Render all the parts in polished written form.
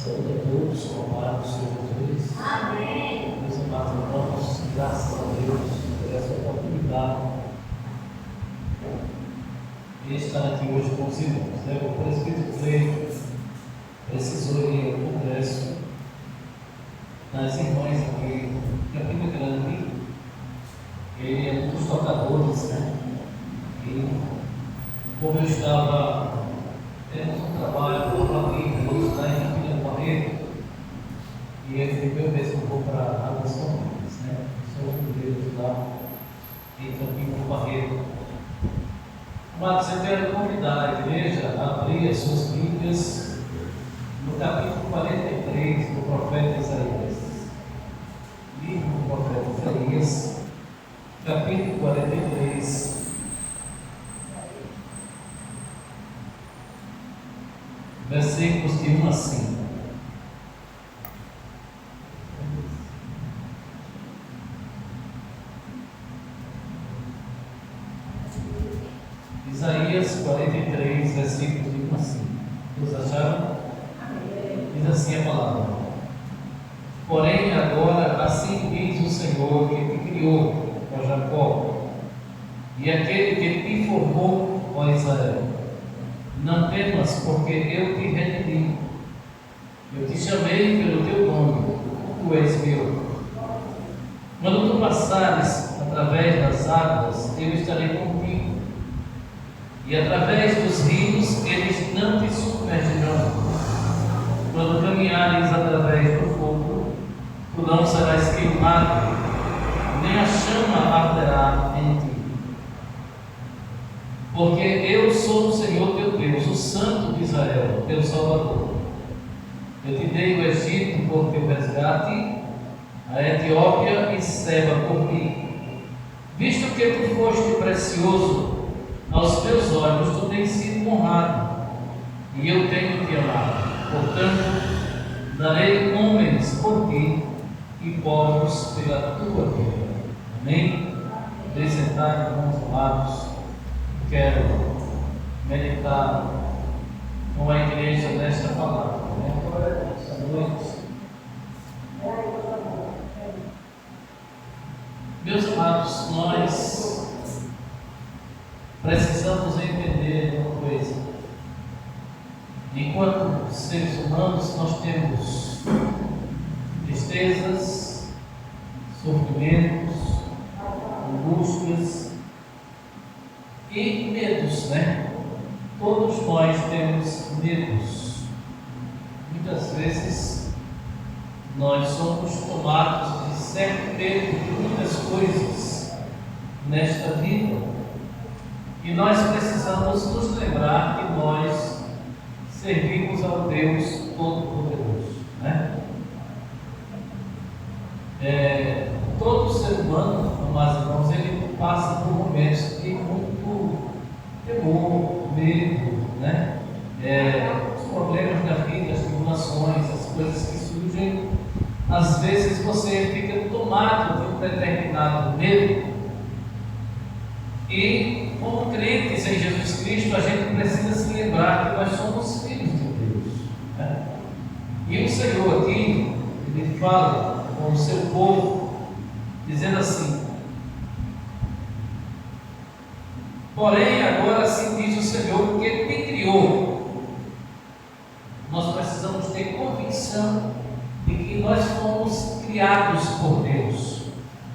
Saúde a todos, com a paz do Senhor Jesus. Amém. Meus amados irmãos, graças a Deus por essa oportunidade de estar aqui hoje com os irmãos. O presbítero Cleito precisou ir ao congresso das irmãs aqui em Campina Grande. Ele é um dos tocadores, né? E como eu estava temos um trabalho com a família, hoje lá em Campina Grande, e ele eu mesmo vou para Águas Compridas, né? Sou um deles lá em Campina Barreto. Mas eu quero convidar a igreja a abrir as suas Bíblias no capítulo 43 do profeta Isaías. Livro do profeta Isaías, capítulo 43. Versículos de 1 a 5. Isaías 43, versículos de 1 a 5. Todos acharam? Diz assim a palavra: Porém, agora assim diz o Senhor que te criou, ó Jacó, e aquele que te formou, ó Israel. Não temas, porque eu te redimi. Eu te chamei pelo teu nome, tu és meu. Quando tu passares através das águas, eu estarei contigo. E através dos rios, eles não te submergirão. Quando caminhares através do fogo, tu não serás queimado, nem a chama arderá em ti. Porque eu sou o Senhor teu Deus, o Santo de Israel, teu Salvador. Eu te dei o Egito por teu resgate, a Etiópia e Seba por mim. Visto que tu foste precioso aos meus olhos, tu tens sido honrado, e eu tenho te amado. Portanto, darei homens por ti e povos pela tua vida. Amém? Sentar, irmãos amados. Quero meditar com a igreja nesta palavra, esta noite. Meus amados, nós precisamos entender uma coisa. Enquanto seres humanos, nós temos tristezas, sofrimentos, angústias e medos, né? Todos nós temos medos. Muitas vezes nós somos tomados de certo medo de muitas coisas nesta vida, e nós precisamos nos lembrar que nós servimos ao Deus Todo-Poderoso, né? Todo ser humano, amados irmãos, ele passa por momentos de muito temor, medo, né? Os problemas da vida, as tribulações, as coisas que surgem, às vezes você fica tomado de um determinado medo. E como crentes em Jesus Cristo, a gente precisa se lembrar que nós somos filhos de Deus, né? E o Senhor aqui, ele fala com o seu povo, dizendo assim: Porém, agora assim diz o Senhor que te criou. Nós precisamos ter convicção de que nós fomos criados por Deus,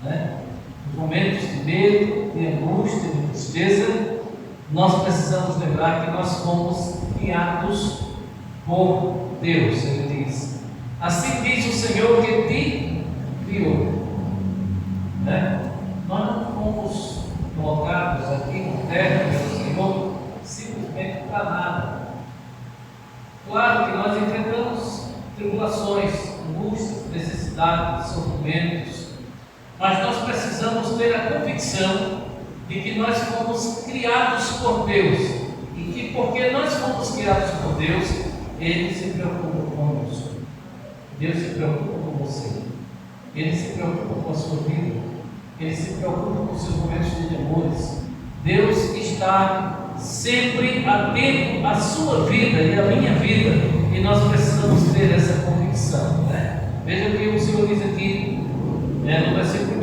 né? Nos momentos de medo, de angústia, de tristeza, nós precisamos lembrar que nós fomos criados por Deus. Ele diz: Assim diz o Senhor que te criou, né? Nós não fomos colocados aqui na terra pelo Senhor simplesmente para nada. Claro que nós enfrentamos tribulações, angústias, necessidades, sofrimentos, mas nós precisamos ter a convicção de que nós fomos criados por Deus, e que porque nós fomos criados por Deus, Ele se preocupa conosco. Deus se preocupa com você, Ele se preocupa com a sua vida, Ele se preocupa com os seus momentos de temores. Deus está sempre atento à sua vida e à minha vida, e nós precisamos ter essa convicção, né? Veja o que o Senhor diz aqui, no versículo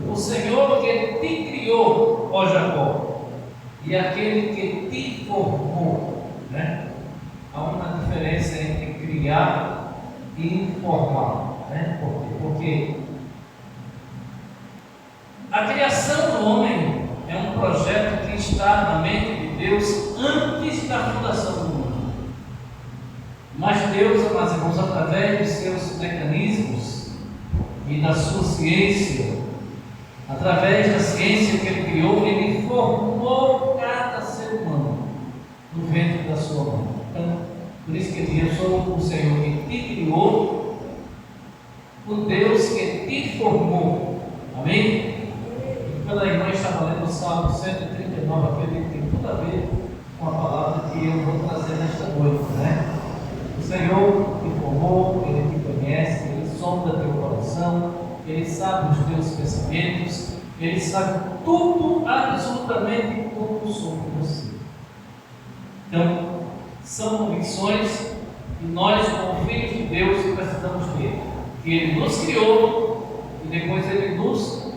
1: o Senhor que te criou, ó Jacó, e aquele que te formou, né? Há uma diferença entre criar e formar, né? Porque a criação do homem é um projeto que está na mente de Deus antes da fundação do mundo. Mas Deus, amados irmãos, através dos seus mecanismos e da sua ciência, através da ciência que Ele criou, Ele formou cada ser humano no ventre da sua mão. Então, por isso que Ele diz: eu sou o Senhor que te criou, o Deus que te formou. Amém? Quando a irmã estava lendo o Salmo 139, acredito que tem tudo a ver com a palavra que eu vou trazer nesta noite, né? O Senhor te formou, Ele te conhece, Ele sonda teu coração, Ele sabe os teus pensamentos, Ele sabe tudo, absolutamente tudo sobre você. Então, são convicções que nós, como filhos de Deus, precisamos ter. Que Ele nos criou e depois Ele nos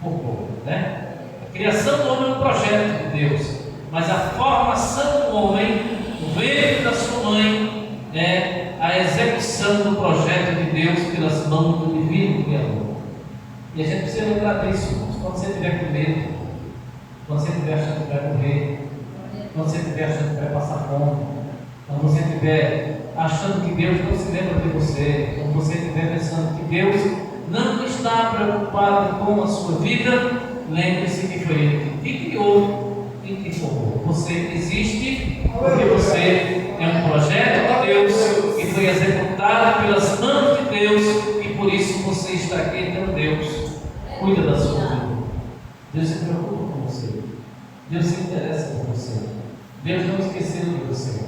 formou, né? A criação do homem é um projeto de Deus, mas a formação do homem no ventre da sua mãe é a execução do projeto de Deus pelas mãos do divino Criador. E a gente precisa lembrar disso. Quando você estiver com medo, quando você estiver achando que vai morrer, quando você estiver achando que vai passar fome, quando você estiver achando que Deus não se lembra de você, quando você estiver pensando que Deus não está preocupado com a sua vida, lembre-se que foi Ele que te criou e te formou. Você existe porque você é um projeto de Deus que foi executado pelas mãos de Deus, e por isso você está aqui. Então Deus cuida da sua vida. Deus se preocupa com você. Deus se interessa por você. Deus não esqueceu de você.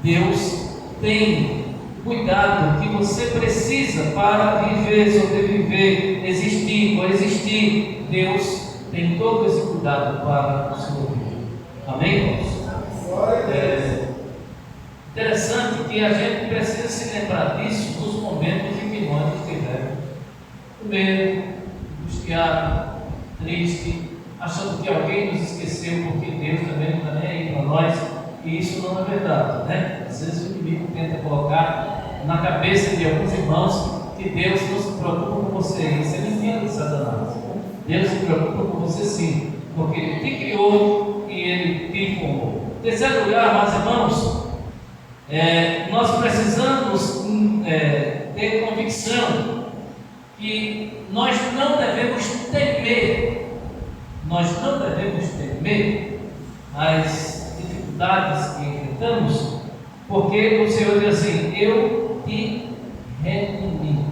Deus tem cuidado que você precisa para viver, sobreviver, existir, coexistir. Deus tem todo esse cuidado para a sua vida. Amém, irmãos? Interessante que a gente precisa se lembrar disso nos momentos em que nós estivermos com medo, angustiado, triste, achando que alguém nos esqueceu, porque Deus também não está nem aí para nós. E isso não é verdade, né? Às vezes o inimigo tenta colocar na cabeça de alguns irmãos que Deus não se preocupa com você. Isso é mentira de Satanás. Deus se preocupa com você sim, porque Ele te criou e Ele te formou. Em terceiro lugar, meus irmãos, nós precisamos ter convicção que nós não devemos temer. Nós não devemos temer as dificuldades que enfrentamos, porque o Senhor diz assim: eu te redimi,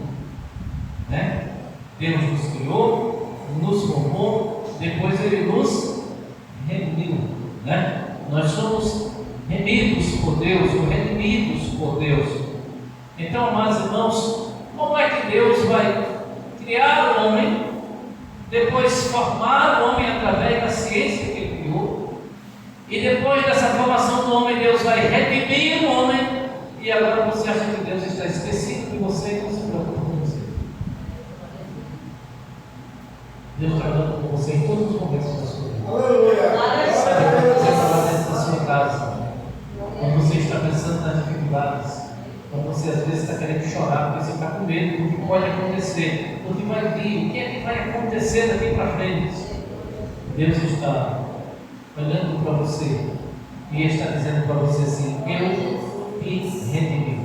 né? Deus nos criou, nos formou, depois Ele nos redimiu, né? Nós somos remidos por Deus, ou redimidos por Deus. Então, amados irmãos, como é que Deus vai criar o homem, depois formar o homem através da ciência que Ele criou, e depois dessa formação do homem, Deus vai redimir o homem, e agora você acha que Deus está esquecido de você e não se preocupa com você? Deus está falando com você em todos os momentos da sua vida. Sabe quando você está lá dentro da sua casa, quando você está pensando nas dificuldades, quando você às vezes está querendo chorar, porque você está com medo do que pode acontecer, do que vai vir, o que é que vai acontecer daqui para frente. Deus está olhando para você e está dizendo para você assim: eu te redimi.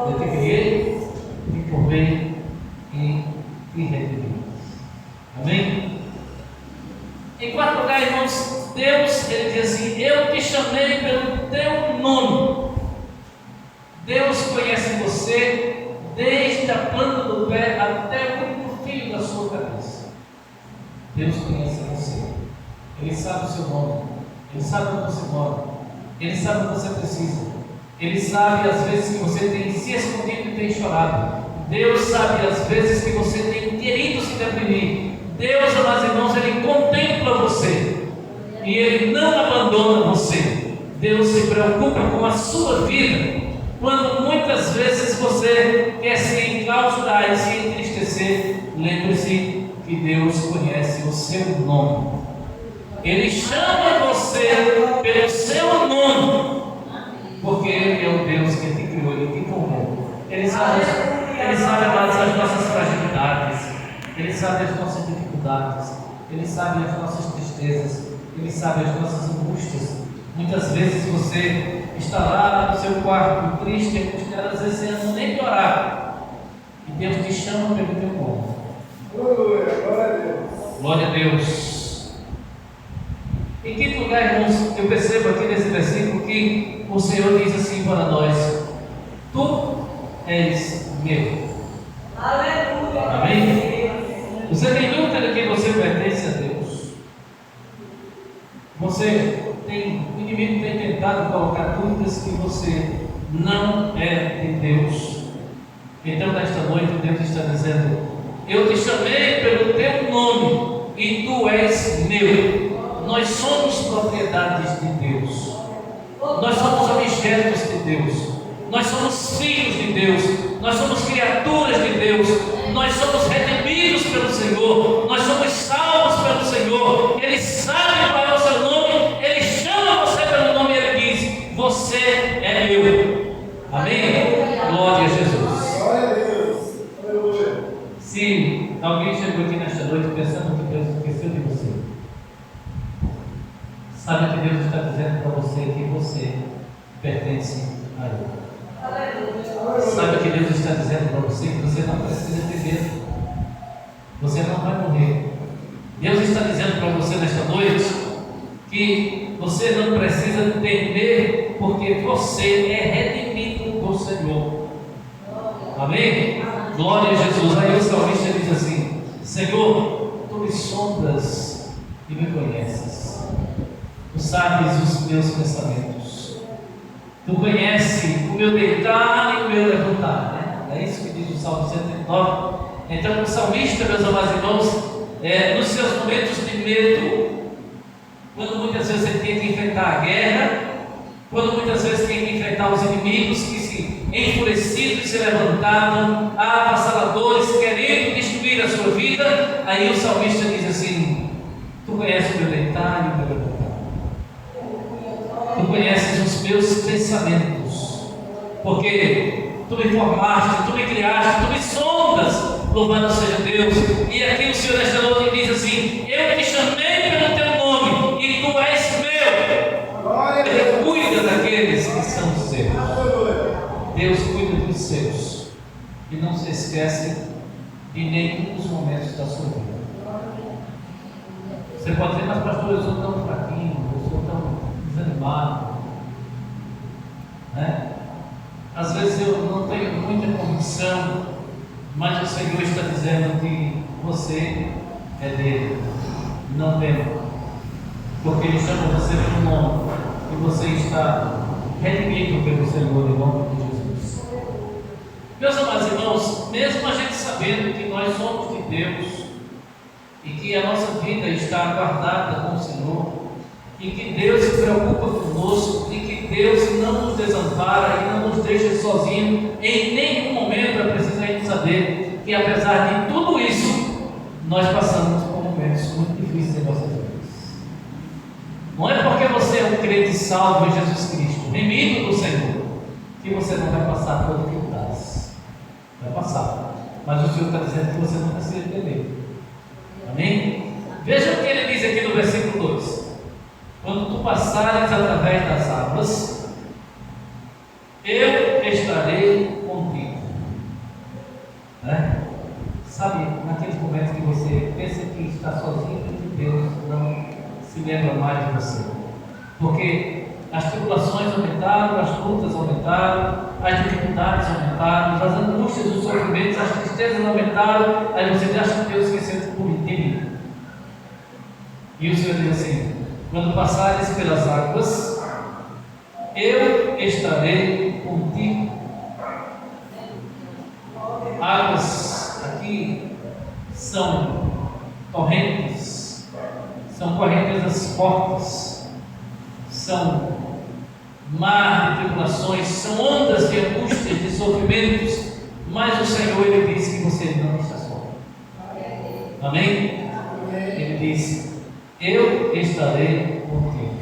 Eu te criei, te formei e te redimi. Amém? Em quarto lugar, irmãos, Deus, Ele diz assim: eu te chamei pelo teu nome. Deus conhece você desde a planta do pé até o último fio da sua cabeça. Deus conhece você. Ele sabe o seu nome. Ele sabe onde você mora. Ele sabe o que você precisa. Ele sabe as vezes que você tem se escondido e tem chorado. Deus sabe as vezes que você tem querido se deprimir. Deus, amados irmãos, Ele contempla você. e Ele não abandona você. Deus se preocupa com a sua vida. Quando muitas vezes você quer se enclausurar e se entristecer, lembre-se que Deus conhece o seu nome. Ele chama você pelo seu nome, porque Ele é o Deus que te criou, Ele te formou. Ele sabe as nossas fragilidades, Ele sabe as nossas dificuldades, Ele sabe as nossas tristezas, Ele sabe as nossas angústias. Muitas vezes você está lá no seu quarto, triste, angustiado, às vezes você não nem orar, e Deus te chama pelo teu nome. Glória a Deus. Em quinto lugar, irmãos, eu percebo aqui nesse versículo que o Senhor diz assim para nós: Tu és meu. Aleluia. Amém? Você tem dúvida de que você pertence a Deus? O inimigo tem tentado colocar dúvidas que você não é de Deus. Então, nesta noite, Deus está dizendo: eu te chamei pelo teu nome e tu és meu. Nós somos propriedades de Deus. Nós somos objetos de Deus. Nós somos filhos de Deus. Nós somos criaturas de Deus. Nós somos redimidos pelo Senhor. Nós somos salvos pelo Senhor. Ele sabe qual é o seu nome. Ele chama você pelo nome e Ele diz: você é meu. Amém? Glória a Jesus. Glória a Deus. Se alguém chegou aqui nesta noite pensando que Deus esqueceu de você, sabe que Deus está dizendo para você que você pertence a Ele. Sabe que Deus está dizendo para você que você não precisa ter medo. Você não vai morrer. Deus está dizendo para você nesta noite que você não precisa temer, porque você é redimido do Senhor. Amém? Glória a Jesus. Aí o salmista diz assim: Senhor, tu me sondas e me conheces. Tu sabes os meus pensamentos. Tu conheces o meu deitar e o meu levantar, né? É isso que diz o Salmo 109. Então o salmista, meus amados irmãos, nos seus momentos de medo, quando muitas vezes ele tinha que enfrentar a guerra, quando muitas vezes tinha que enfrentar os inimigos que se enfurecidos se levantavam, avassaladores querendo destruir a sua vida, aí o salmista diz assim: tu conheces o meu deitar e o meu levantar. Tu conheces os meus pensamentos, porque tu me formaste, tu me criaste, tu me sondas. Louvado seja Deus. E aqui o Senhor nesta noite diz assim: eu te chamei pelo teu nome e tu és meu. Ele cuida daqueles que são seus. Deus cuida dos seus e não se esquece de nenhum dos momentos da sua vida. Você pode dizer: mas pastor, eu sou tão fraquinho, eu sou tão desanimado, né? Às vezes eu não tenho muita convicção, mas o Senhor está dizendo que você é dele. Não tema, porque Ele chama você pelo nome e você está redimido pelo Senhor em nome de Jesus. Meus amados irmãos, mesmo a gente sabendo que nós somos de Deus e que a nossa vida está guardada com o Senhor, e que Deus se preocupa conosco, e que Deus não nos desampara e não nos deixa sozinhos em nenhum momento, é preciso a gente saber que apesar de tudo isso, nós passamos por momentos muito difíceis em nossas vidas. Não é porque você é um crente salvo em Jesus Cristo, remido do Senhor, que você não vai passar por dificuldades. Vai passar, mas o Senhor está dizendo que você não precisa temer. Amém? Veja o que Ele diz aqui no versículo 2: quando tu passares através das águas, eu estarei contigo. Né? Sabe, naqueles momentos que você pensa que está sozinho e que Deus não se lembra mais de você, porque as tribulações aumentaram, as lutas aumentaram, as dificuldades aumentaram, as angústias, os sofrimentos, as tristezas aumentaram. Aí você acha que Deus esqueceu de mim. E o Senhor diz assim: quando passares pelas águas, eu estarei contigo. Águas aqui são torrentes, são correntezas fortes, são mar de tribulações, são ondas de angústias, de sofrimentos, mas o Senhor, Ele diz que você não está só. Amém? Ele diz: eu estarei contigo.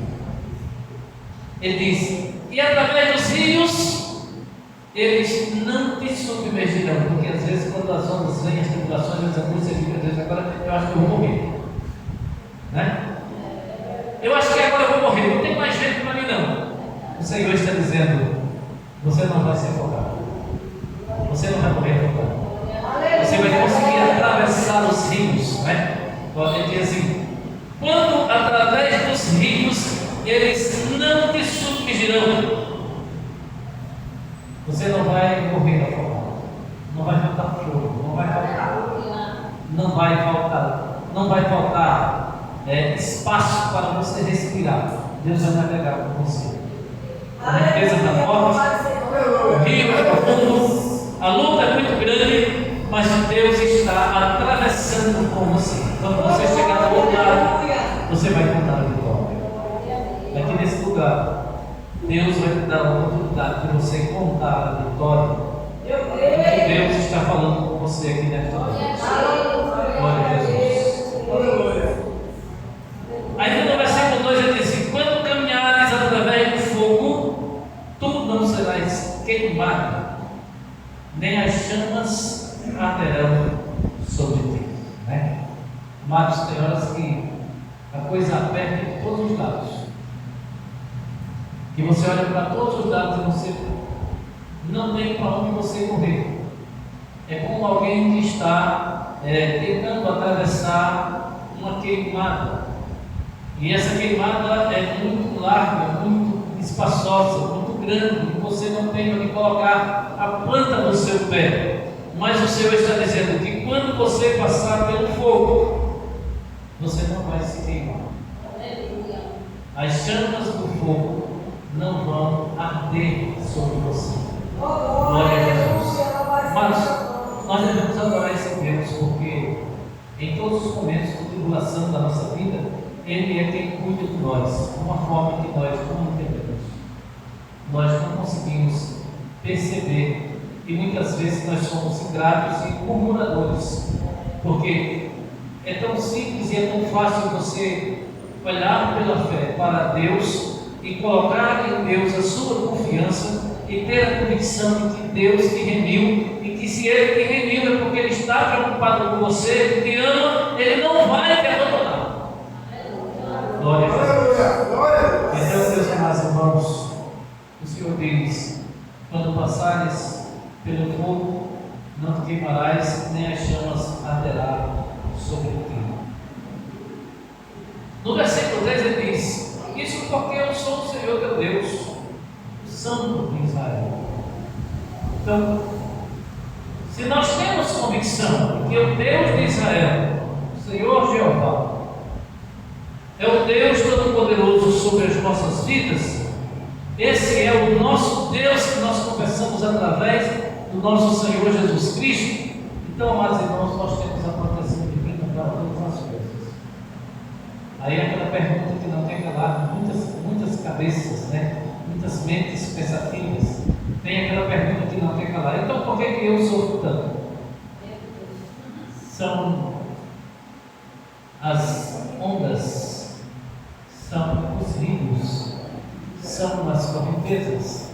Ele diz: e através dos rios, eles não te submergirão, porque às vezes quando as ondas vêm, as tribulações, as angústias, às vezes agora eu acho que eu vou morrer, né? Eu acho que agora eu vou morrer, não tem mais jeito para mim não. O Senhor está dizendo: você não vai se afogar, você não vai morrer afogado, você vai conseguir atravessar os rios, né? Ele diz assim: quando através dos rios, eles não te submergirão. Você não vai morrer afogado, não vai faltar fogo, não vai faltar espaço para você respirar. Deus vai navegar com você. A riqueza da morte, o rio é profundo, a luta é muito grande, mas Deus está atravessando com você. Quando você chegar do outro lado, você vai contar a vitória. Aqui nesse lugar, Deus vai te dar a oportunidade de você contar a vitória. Deus está falando com você aqui nesta noite. Glória a Jesus. Ainda no versículo 2 ele diz: quando caminhares através do fogo, tu não serás queimado, nem as chamas arderão sobre ti. Né? Mas tem horas que a coisa aperta de todos os lados, que você olha para todos os lados e você não tem para onde você correr. É como alguém que está tentando atravessar uma queimada, e essa queimada é muito larga, muito espaçosa, muito grande, e você não tem onde colocar a planta do seu pé. Mas o Senhor está dizendo que quando você passar pelo fogo, você não vai se queimar. As chamas do fogo não vão arder sobre você. Glória a Jesus. Mas nós devemos adorar esse Deus, porque em todos os momentos de tribulação da nossa vida, Ele é quem cuida de nós, de uma forma que nós não entendemos. Nós não conseguimos perceber, e muitas vezes nós somos ingratos e murmuradores, porque é tão simples e é tão fácil você olhar pela fé para Deus e colocar em Deus a sua confiança e ter a convicção de que Deus te remiu, e que se Ele te remiu é porque Ele está preocupado com você, Ele te ama, Ele não vai te abandonar. Glória a Jesus. Então, meus amados irmãos, o Senhor diz: quando passares pelo fogo, não te queimarás, nem as chamas arderão sobre ti. No versículo 3 ele diz: isso porque eu sou o Senhor teu Deus, o Santo de Israel. Então, se nós temos convicção de que o Deus de Israel, o Senhor Jeová, é o Deus Todo-Poderoso sobre as nossas vidas, esse é o nosso Deus que nós confessamos através do nosso Senhor Jesus Cristo. Então, amados irmãos, nós temos a proteção divina para todas as coisas. Aí é aquela pergunta que não tem calado muitas cabeças, né? Muitas mentes pensativas. Tem aquela pergunta que não tem calado: então por que eu sofro tanto? São as ondas, são os rios, são as correntezas,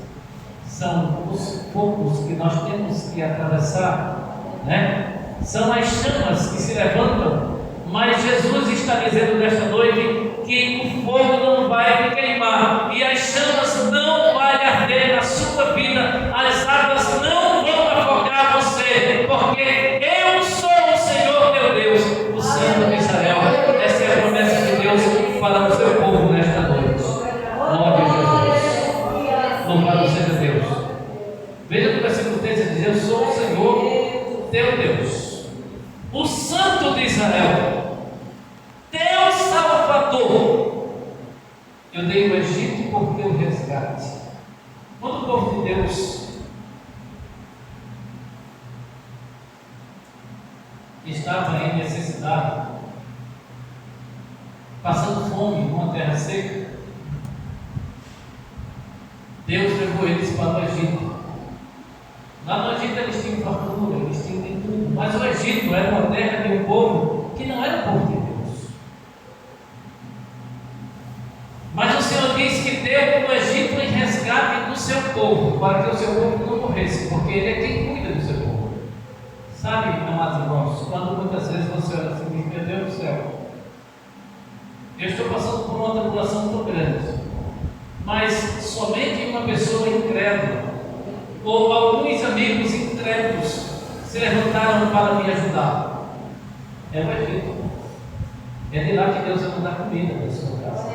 são os fogos que nós temos que atravessar, né? São as chamas que se levantam. Mas Jesus está dizendo nesta noite que o fogo não vai te queimar, e as chamas não vão arder na sua vida, as águas não vão afogar você, porque eu sou o Senhor teu Deus, o Santo de Israel. Essa é a promessa de Deus para o seu povo nesta noite. Glória a Jesus. Louvado seja Deus. Veja no versículo 3, ele diz: eu sou o Senhor teu Deus, o Santo de Israel, teu Salvador. Eu dei o Egito por teu resgate. Quando o povo de Deus estava em necessidade, passava terra seca. Deus levou eles para o Egito. Lá no Egito eles tinham fartura, eles tinham de tudo. Mas o Egito era uma terra de um povo que não era o povo de Deus. Mas o Senhor diz que deu o Egito em resgate do seu povo, para que o seu povo não morresse, porque Ele é quem cuida do seu povo. Sabe, amados irmãos, quando muitas vezes você olha assim, meu Deus do céu, eu estou passando por uma tribulação tão grande, mas somente uma pessoa incrédula, ou alguns amigos incrédulos, se levantaram para me ajudar. É o Egito. É de lá que Deus vai mandar comida para a sua casa.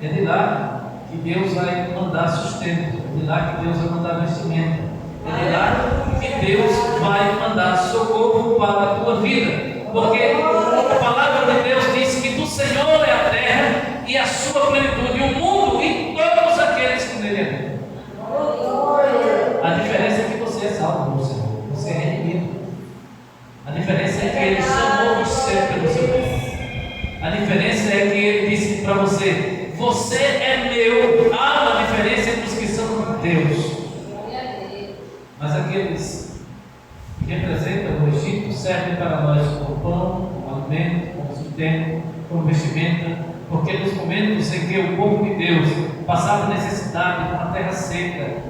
É de lá que Deus vai mandar sustento. É de lá que Deus vai mandar vestimento. É de lá que Deus vai mandar socorro para a tua vida. Porque a palavra de Deus diz que do Senhor é a terra e a sua plenitude, o mundo e todos aqueles que nele habitam. A diferença é que você é salvo no Senhor. Você é redimido. A diferença é que Ele chamou você pelo seu nome. A diferença é que Ele disse para você: você é meu. Há uma diferença entre os que são de Deus. Mas aqueles que representam o Egito servem para nós como pão, como alimento, como sustento, como vestimenta, porque nos momentos em que o povo de Deus passava necessidade, numa terra seca,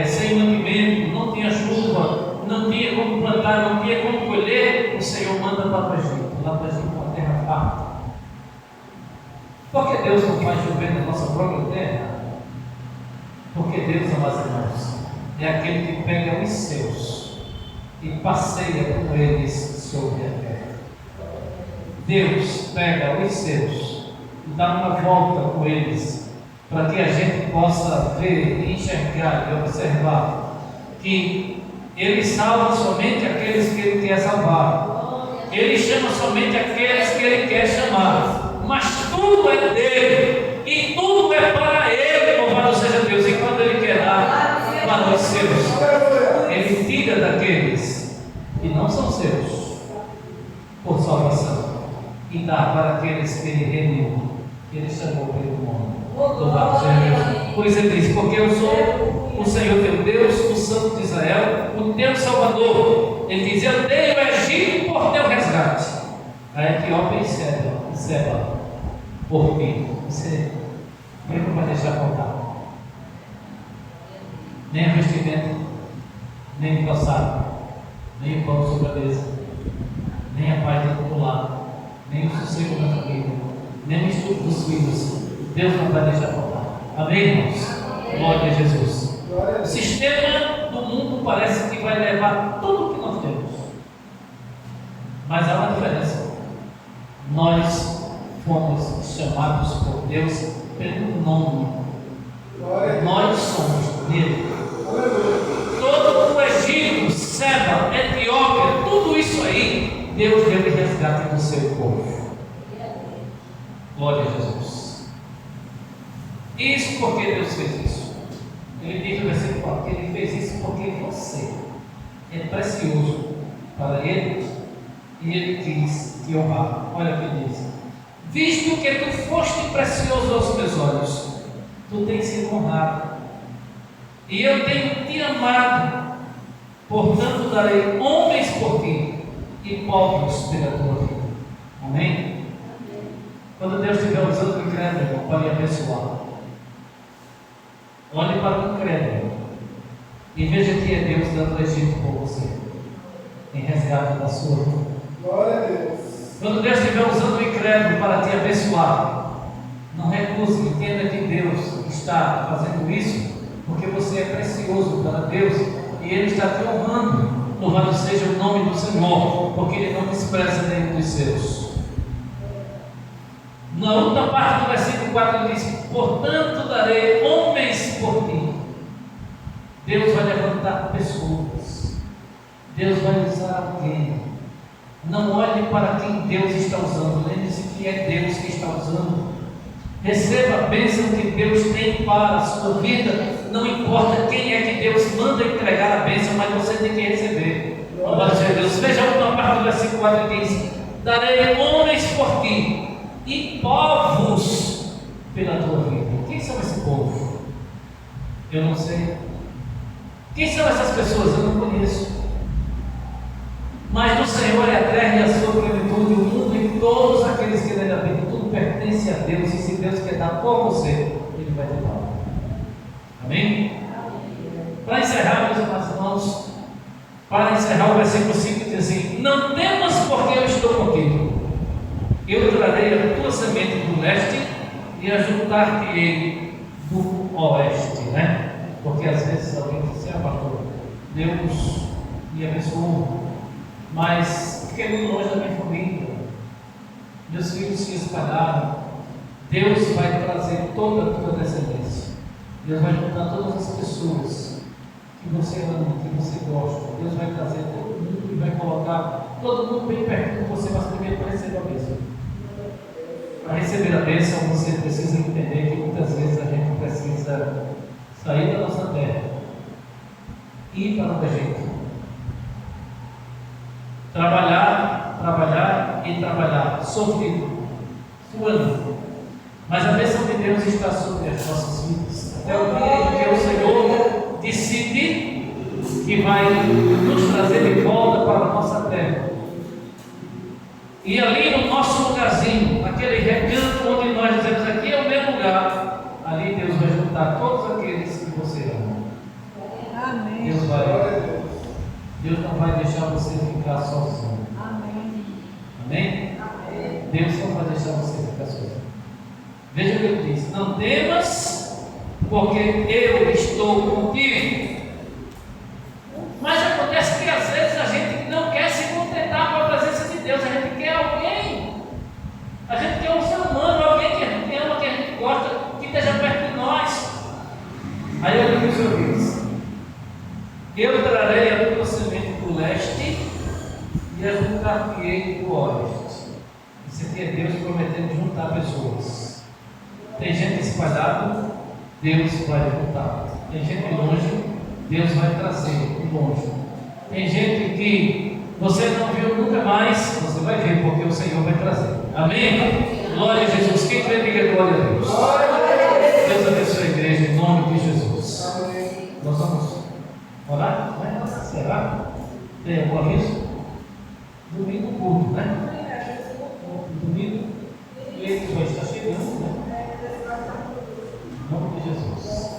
sem mantimento, não tinha chuva, não tinha como plantar, não tinha como colher, o Senhor manda para o Egito. Lá para o Egito é uma terra farta. Por que Deus não faz chover na nossa própria terra? Porque Deus, amados irmãos, é aquele que pega os seus e passeia com eles sobre a terra. Deus pega os seus e dá uma volta com eles, para que a gente possa ver, enxergar e observar que Ele salva somente aqueles que Ele quer salvar. Ele chama somente aqueles que Ele quer chamar. Mas tudo é dele e tudo é para Ele, louvado seja Deus. E quando Ele quer dar para os seus, Ele tira daqueles que não são seus por salvação e dá para aqueles que Ele redimiu, que Ele chamou pelo nome. Louvado seja Deus. Pois Ele diz: porque eu sou o Senhor teu Deus, o Santo de Israel, o teu Salvador. Ele diz: eu dei o Egito por teu resgate, a Etiópia e Seba por mim. Você não vai deixar faltar nem a vestimenta, nem o calçado, nem o pão sobre a mesa, nem a paz do lado, nem o sossego da família, nem o estudo dos filhos. Deus não vai deixar faltar. Amém, irmãos? Glória a Jesus. O sistema do mundo parece que vai levar tudo o que nós temos, mas há uma diferença. Nós fomos chamados por Deus pelo nome. Nós somos dele. Todo o Egito, Seba, Etiópia, tudo isso aí, Deus deu de resgate do seu povo. Glória a Jesus. Isso porque Deus fez isso. Ele diz no versículo 4 que Ele fez isso porque você é precioso para Ele e Ele quis te honrar. Olha o que diz: visto que tu foste precioso aos meus olhos, tu tens sido honrado, e eu tenho te amado, portanto darei homens por ti e povos pela tua vida. Amém? Quando Deus estiver usando o incrédulo, irmão, para lhe abençoar, olhe para o incrédulo e veja que é Deus dando o Egito por você, em resgate da sua vida. Glória a Deus. Quando Deus estiver usando o incrédulo para te abençoar, não recuse, entenda que Deus está fazendo isso porque você é precioso para Deus e Ele está te honrando. Louvado seja o nome do Senhor, porque Ele não despreza nenhum dos seus. Na outra parte do versículo 4 ele diz: portanto darei homens por ti. Deus vai levantar pessoas, Deus vai usar alguém. Não olhe para quem Deus está usando, lembre-se que é Deus que está usando. Receba a bênção que Deus tem para a sua vida. Não importa quem é que Deus manda entregar a bênção, mas você tem que receber. Louvado seja Deus. Veja a última parte do versículo 4 que diz: darei homens por ti e povos pela tua vida. Quem são esse povo? Eu não sei. Quem são essas pessoas? Eu não conheço. Mas do Senhor é a terra e a sua plenitude, o mundo e todos aqueles que nele habitam. Tudo pertence a Deus, e se Deus quer dar por você, Ele vai te dar. Amém? Para encerrar, meus amados irmãos, para encerrar, o versículo 5 diz assim: não temas, porque eu estou contigo. Eu trarei a tua semente do leste e ajuntar-te-ei do oeste, né? Porque às vezes alguém diz assim: pastor, Deus me abençoou, mas fiquei muito longe da minha família, meus filhos se espalharam. Deus vai trazer toda a tua descendência. Deus vai juntar todas as pessoas que você ama, que você gosta. Deus vai trazer todo mundo e vai colocar todo mundo bem perto de você, mas primeiro para receber a bênção. Para receber a bênção, você precisa entender que muitas vezes a gente precisa sair da nossa terra e ir para onde a gente trabalhar e trabalhar, sofrido, suando. Mas a bênção de Deus está sobre as nossas vidas. Até o dia em que o Senhor decide que vai nos trazer de volta para a nossa terra. E ali no nosso lugarzinho, naquele recanto onde nós dizemos aqui é o meu lugar, ali Deus vai juntar todos aqueles que você ama. Amém. Deus não vai deixar você ficar sozinho. Amém. Amém? Deus não vai deixar você ficar sozinho. Veja o que ele diz: não temas, porque eu estou contigo. Mas acontece que às vezes a gente não quer se contentar com a presença de Deus, a gente quer alguém, a gente quer um ser humano, alguém que a gente ama, que a gente gosta, que esteja perto de nós. Aí olha o que o Senhor diz: eu trarei a tua semente do leste e ajuntar-te-ei do oeste. Isso aqui é Deus prometendo juntar pessoas. Tem gente espalhada, Deus vai juntar. Tem gente longe, Deus vai trazer de longe. Tem gente que você não viu nunca mais, você vai ver, porque o Senhor vai trazer. Amém? Glória a Jesus. Quem crê, diga glória a Deus. Deus abençoe a igreja em nome de Jesus. Nós vamos orar? Será? Tem algum aviso? Domingo curto, né? Domingo, ele já está chegando, né? Em nome de Jesus.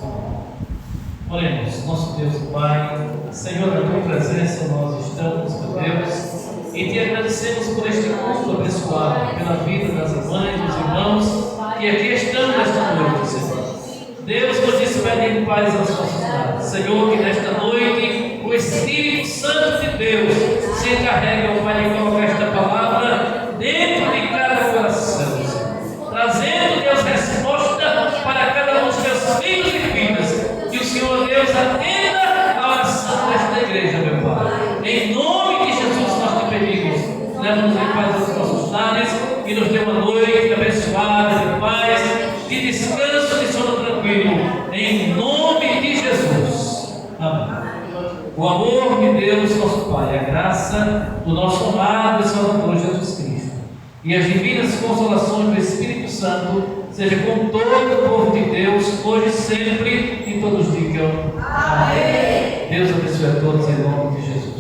Oremos. Nosso Deus e Pai, Senhor, na tua presença nós estamos, meu Deus, e te agradecemos por este culto abençoado, pela vida das irmãs, dos irmãos que aqui estão nesta noite, Senhor. Deus nos despede em paz aos nossos lares. Senhor, que nesta noite o Espírito Santo de Deus se encarregue, ó Pai, de colocar esta palavra dentro de cada coração, Senhor, trazendo, Deus, resposta para cada um dos teus filhos e filhas. Que o Senhor, Deus, atenda a oração desta igreja, meu Pai. Em nome de Jesus nós te pedimos. Leva-nos em paz aos nossos lares e nos dê uma noite abençoada, de paz, de descanso, de sono tranquilo. Em nome de Jesus. Amém. O amor de Deus, nosso Pai, a graça do nosso amado e Salvador Jesus Cristo e as divinas consolações do Espírito Santo seja com todo o povo de Deus, hoje e sempre, e todos digam amém. Deus abençoe a todos em nome de Jesus.